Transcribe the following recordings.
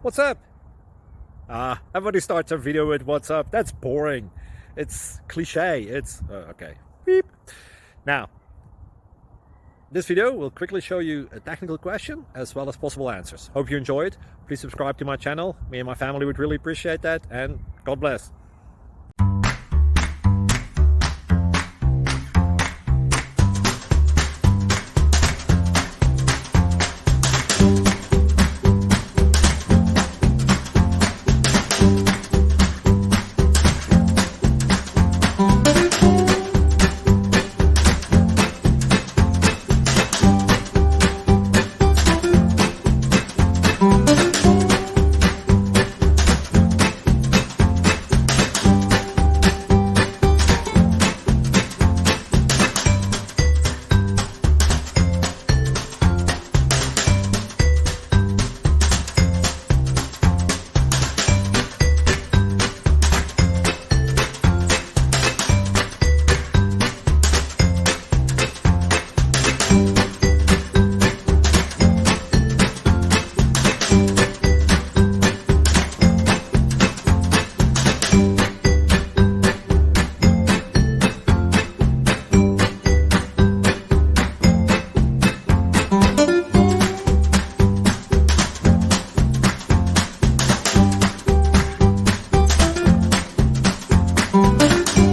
What's up? Everybody starts a video with what's up. That's boring. It's cliche. It's okay. Beep. Now, this video will quickly show you a technical question as well as possible answers. Hope you enjoy it. Please subscribe to my channel. Me and my family would really appreciate that, and God bless.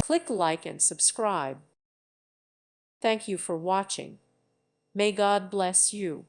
Click like and subscribe. Thank you for watching. May God bless you.